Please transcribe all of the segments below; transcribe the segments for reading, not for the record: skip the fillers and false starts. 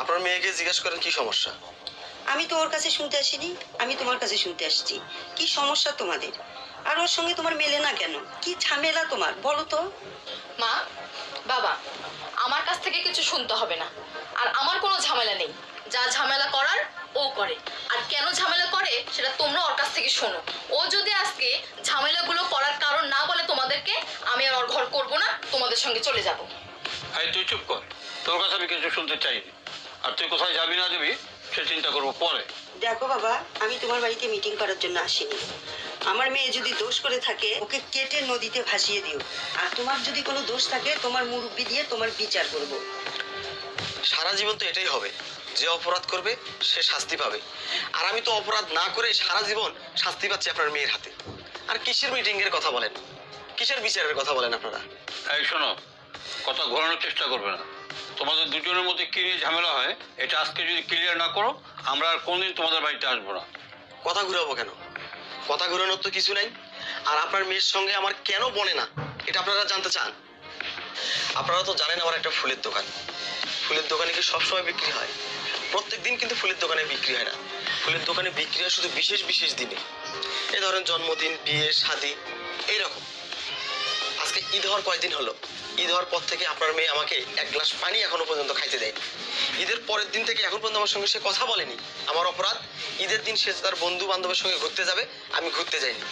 আপনার মেয়েকে জিজ্ঞেস করেন কি সমস্যা। আমি তো ওর কাছে শুনতে আসিনি, আমি তোমার কাছে শুনতে আসছি। কি সমস্যা তোমাদের? আর ওর সঙ্গে তোমার মেলে না কেন? কি ঝামেলা তোমার বলো তো? মা, বাবা, আমার কাছ থেকে কিছু শুনতে হবে না। আর আমার কোনো ঝামেলা নেই। যা ঝামেলা করার ও করে, আর কেন ঝামেলা করে সেটা তোমরা ওর কাছ থেকে শোনো। ও যদি আজকে ঝামেলাগুলো করার কারণ না বলে তোমাদেরকে, আমি আর ওর ঘর করবো না, তোমাদের সঙ্গে চলে যাব। এই তুই চুপ কর, তোর কাছে আমি কিছু শুনতে চাইনি। আর তুই কোথায় যাবি না যাবি সে চিন্তা করবো পরে। দেখো বাবা, আমি তোমার বাড়িতে মিটিং করার জন্য আসিনি। আমার মেয়ে যদি দোষ করে থাকে ওকে কেটে নদীতে ভাসিয়ে দিও। আর তোমার যদি কোনো দোষ থাকে তোমার মুরব্বি দিয়ে তোমার বিচার করব। সারা জীবন তো এটাই হবে, যে অপরাধ করবে সে শাস্তি পাবে। আর আমি তো অপরাধ না করে সারা জীবন শাস্তি পাচ্ছি আপনার মেয়ের হাতে। আর কিসের মিটিং এর কথা বলেন, কিসের বিচারের কথা বলেন আপনারা? এই শোনো, কথা ঘোরানোর চেষ্টা করবে না। তোমাদের দুজনের মধ্যে কি নিয়ে ঝামেলা হয় এটা আজকে যদি ক্লিয়ার না করো, আমরা আর কোনদিন তোমাদের বাড়িতে আসবো না। কথা ঘুরাবো কেন? কথা ঘুরানোর তো কিছু নাই। আর আপনার মেয়ের সঙ্গে আমার কেন বনে না এটা আপনারা জানতে চান? আপনারা তো জানেন আমার একটা ফুলের দোকান। ফুলের দোকানে কি সবসময় বিক্রি হয়? প্রত্যেক দিন কিন্তু ফুলের দোকানে বিক্রি হয় না। ফুলের দোকানে বিক্রি হয় শুধু বিশেষ বিশেষ দিনে। এই ধরেন জন্মদিন, বিয়ে, শাদী, এইরকম। আজকে ঈদ হওয়ার কয়দিন হলো? ঈদ হওয়ার পর থেকে আপনার মেয়ে আমাকে এক গ্লাস পানি এখনো পর্যন্ত খাইতে দেয়নি। ঈদের পরের দিন থেকে এখন পর্যন্ত আমার সঙ্গে সে কথা বলেনি। আমার অপরাধ, ঈদের দিন সে তার বন্ধু বান্ধবের সঙ্গে ঘুরতে যাবে, আমি ঘুরতে যাইনি।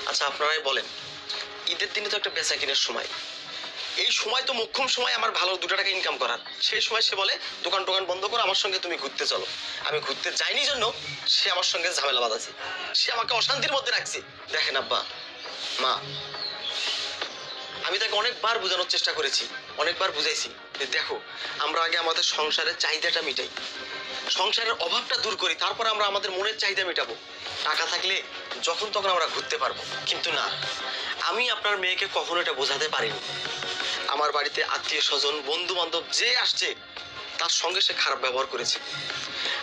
আচ্ছা আপনারাই বলেন, ঈদের দিনে তো একটা বেচা কিনের সময়। এই সময় তো মোক্ষম সময় আমার ভালো 2 টাকা ইনকাম করার। সেই সময় সে বলে দোকান টোকান বন্ধ করো, আমার সঙ্গে তুমি ঘুরতে চলো। আমি ঘুরতে যাইনি জন্য সে আমার সঙ্গে ঝামেলা বাঁধাচ্ছে, সে আমাকে অশান্তির মধ্যে রাখছে। দেখেন আব্বা, মা, আমি তাকে অনেকবার বোঝানোর চেষ্টা করেছি, অনেকবার বুঝাইছি যে দেখো, আমরা আগে আমাদের সংসারের চাহিদাটা মিটাই, সংসারের অভাবটা দূর করি, তারপর আমরা আমাদের মনের চাহিদা মেটাবো। টাকা থাকলে যখন তখন আমরা ঘুরতে পারবো। কিন্তু না, আমি আপনার মেয়েকে কখনো এটা বোঝাতে পারিনি। আমার বাড়িতে আত্মীয় স্বজন, বন্ধু বান্ধব যে আসছে তার সঙ্গে সে খারাপ ব্যবহার করেছে।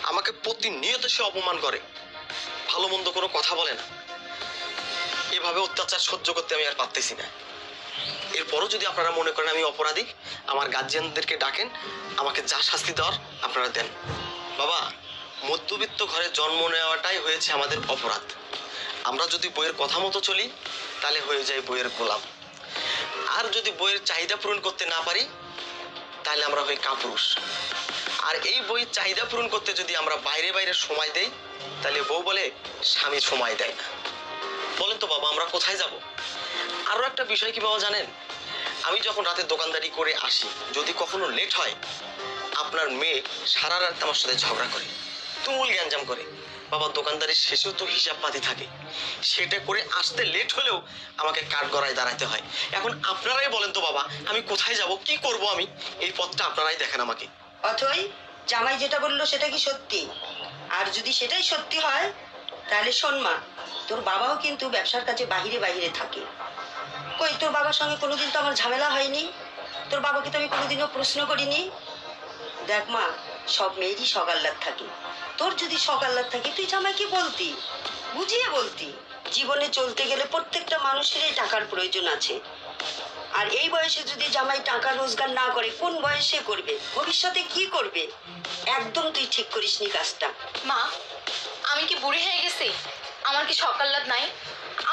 আমাকে প্রতিনিয়ত সে অপমান করে, ভালো মন্দ কোনো কথা বলে না। এভাবে অত্যাচার সহ্য করতে আমি আর পারতেছি না। এরপরও যদি আপনারা মনে করেন আমি অপরাধী, আমার গার্জিয়ানদেরকে ডাকেন, আমাকে যা শাস্তি দেওয়ার আপনারা দেন। বাবা, মধ্যবিত্ত ঘরে জন্ম নেওয়াটাই হয়েছে আমাদের অপরাধ। আমরা যদি বইয়ের কথা মতো চলি তাহলে হয়ে যায় বইয়ের গোলাম। আর যদি বইয়ের চাহিদা পূরণ করতে না পারি তাহলে আমরা হই কাপুরুষ। আর এই বইয়ের চাহিদা পূরণ করতে যদি আমরা বাইরে বাইরে সময় দেই তাহলে বউ বলে স্বামী সময় দেয় না। বলেন তো বাবা, আমরা কোথায় যাব? আরো একটা বিষয় কি বাবা জানেন, আমি যখন রাতে দোকানদারি করে আসি, যদি কখনো লেট হয়, আপনার মেয়ে সারা রাত আমার সাথে ঝগড়া করে, তুমুল গ্যাঞ্জাম করে। বাবা, দোকানদারির শেষেও তো হিসাব পাতি থাকে, সেটা করে আসতে লেট হলেও আমাকে কাঠগড়ায় দাঁড়াতে হয়। এখন আপনারাই বলেন তো বাবা, আমি কোথায় যাব, কি করব আমি? এই পথটা আপনারাই দেখেন আমাকে। অথই, জামাই যেটা বললো সেটা কি সত্যি? আর যদি সেটাই সত্যি হয় তাহলে শোন মা, তোর বাবাও কিন্তু ব্যবসার কাজে বাহিরে বাহিরে থাকে। কই, তোর বাবার সঙ্গে কোনোদিন তো আমার ঝামেলা হয়নি। তোর বাবাকে তো আমি কোনোদিনও প্রশ্ন করিনি। দেখ মা, সব মেয়েরই সকাল্লাদ থাকে। তোর যদি সকাল্লাদ থাকে তুই জামাইকে বলতি, বুঝিয়ে বলতি। জীবনে চলতে গেলে প্রত্যেকটা মানুষেরই টাকার প্রয়োজন আছে। আর এই বয়সে যদি জামাই টাকা রোজগার না করে কোন বয়সে করবে, ভবিষ্যতে কি করবে? একদম তুই ঠিক করিসনি কাজটা। মা, আমি কি বুড়ি হয়ে গেছি? আমার কি সকাল্লাদ নাই?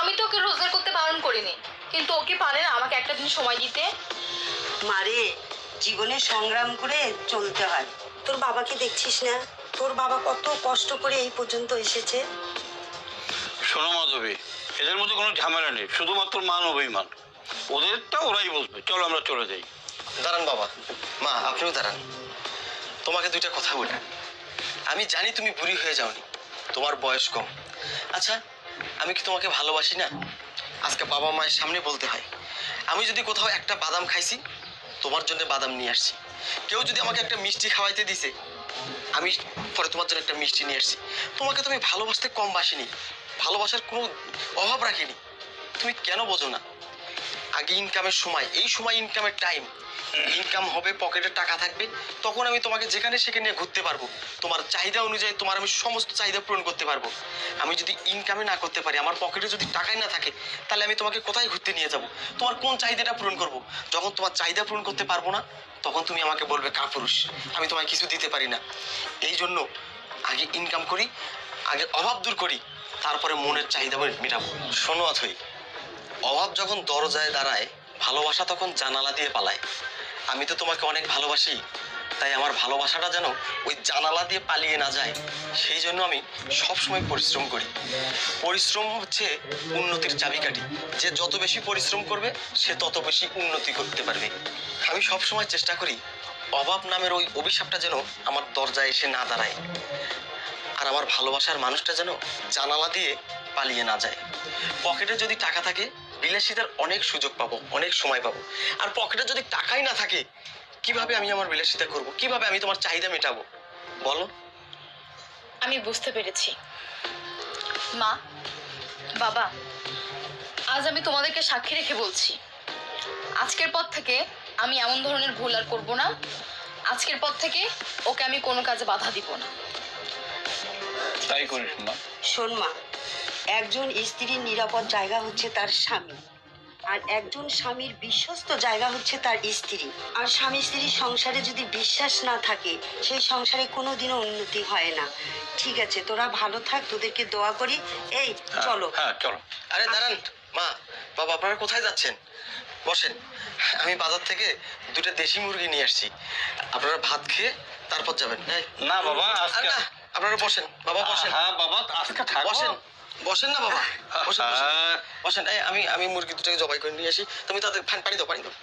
আমি তো ওকে রোজগার করতে বারণ করিনি, কিন্তু ওকে পারে না আমাকে একটা দিন সময় দিতে? মারে, জীবনে সংগ্রাম করে চলতে হয়। তোর বাবাকে দেখছিস না? তোর বাবা কত কষ্ট করে এই পর্যন্ত এসেছে। শোনো মাধবী, এদের মধ্যে কোনো ঝামেলা নেই, শুধুমাত্র মান অভিমান। ওদেরটা ওরাই বলবে। চলো আমরা চলে যাই। দাঁড়ান বাবা, মা আপনিও দাঁড়ান। তোমাকে 2টা কথা বলি। আমি জানি তুমি বুড়ি হয়ে যাওনি, তোমার বয়স কম। আচ্ছা, আমি কি তোমাকে ভালোবাসি না? আজকে বাবা মায়ের সামনে বলতে হয়। আমি যদি কোথাও একটা বাদাম খাইছি, তোমার জন্য বাদাম নিয়ে আসছি। কেউ যদি আমাকে একটা মিষ্টি খাওয়াইতে দিছে, আমি পরে তোমার জন্য একটা মিষ্টি নিয়ে আসছি। তোমাকে তুমি ভালোবাসতে কম বাসিনি, ভালোবাসার কোনো অভাব রাখিনি। তুমি কেন বোঝো না? আগে ইনকামের সময়, এই সময় ইনকামের টাইম, ইনকাম হবে, পকেটে টাকা থাকবে, তখন আমি তোমাকে যেখানে সেখানে নিয়ে ঘুরতে পারবো। তোমার চাহিদা অনুযায়ী তোমার আমি সমস্ত চাহিদা পূরণ করতে পারবো। আমি যদি ইনকামে না করতে পারি, আমার পকেটে যদি টাকাই না থাকে, তাহলে আমি তোমাকে কোথায় ঘুরতে নিয়ে যাব? তোমার কোন চাহিদাটা পূরণ করব? যখন তোমার চাহিদা পূরণ করতে পারবো না, তখন তুমি আমাকে বলবে কাপুরুষ, আমি তোমায় কিছু দিতে পারি না। এই জন্য আগে ইনকাম করি, আগে অভাব দূর করি, তারপরে মনের চাহিদা মেটাবো। শোনো অথই, অভাব যখন দরজায় দাঁড়ায়, ভালোবাসা তখন জানালা দিয়ে পালায়। আমি তো তোমাকে অনেক ভালোবাসি, তাই আমার ভালোবাসাটা যেন ওই জানালা দিয়ে পালিয়ে না যায়, সেই জন্য আমি সবসময় পরিশ্রম করি। পরিশ্রম হচ্ছে উন্নতির চাবিকাঠি। যে যত বেশি পরিশ্রম করবে সে তত বেশি উন্নতি করতে পারবে। আমি সবসময় চেষ্টা করি অভাব নামের ওই অভিশাপটা যেন আমার দরজায় এসে না দাঁড়ায়, আর আমার ভালোবাসার মানুষটা যেন জানালা দিয়ে পালিয়ে না যায়। পকেটে যদি টাকা থাকে, বিলাসিতার অনেক সুযোগ পাবো, অনেক সময় পাবো। আর পকেটে যদি টাকাই না থাকে, কিভাবে আমি আমার বিলাসিতা করব? কিভাবে আমি তোমার চাহিদা মেটাবো বলো? আমি বুঝতে পেরেছি। মা, বাবা, আজ আমি তোমাদেরকে সাক্ষী রেখে বলছি, আজকের পর থেকে আমি এমন ধরনের ভুল আর করব না। আজকের পর থেকে ওকে আমি কোনো কাজে বাধা দিব না। তাই করিস মা। শোন মা, একজন স্ত্রীর নিরাপদ জায়গা হচ্ছে তার স্বামী, আর একজন স্বামীর বিশ্বস্ত জায়গা হচ্ছে তার স্ত্রী। আর স্বামী স্ত্রীর সংসারে যদি বিশ্বাস না থাকে, সেই সংসারে কোনোদিনও উন্নতি হয় না। ঠিক আছে, তোরা ভালো থাক, তোদেরকে দোয়া করি। এই চলো। হ্যাঁ চলো। আরে দাঁড়ান মা, বাবা, আপনারা কোথায় যাচ্ছেন? বসেন, আমি বাজার থেকে 2টা দেশি মুরগি নিয়ে আসছি। আপনারা ভাত খেয়ে তারপর যাবেন। এই, না বাবা, আরে আজকে না, আপনারা বসেন, বাবা বসেন। হ্যাঁ বাবা, আজকে থাকো। বসেন, বসেন না বাবা, বসেন বসেন হ্যাঁ। বসেন। এই আমি মুরগি 2টাকে জবাই করে নিয়ে আসি, তুমি তাদের পানি দাও, পানি দাও।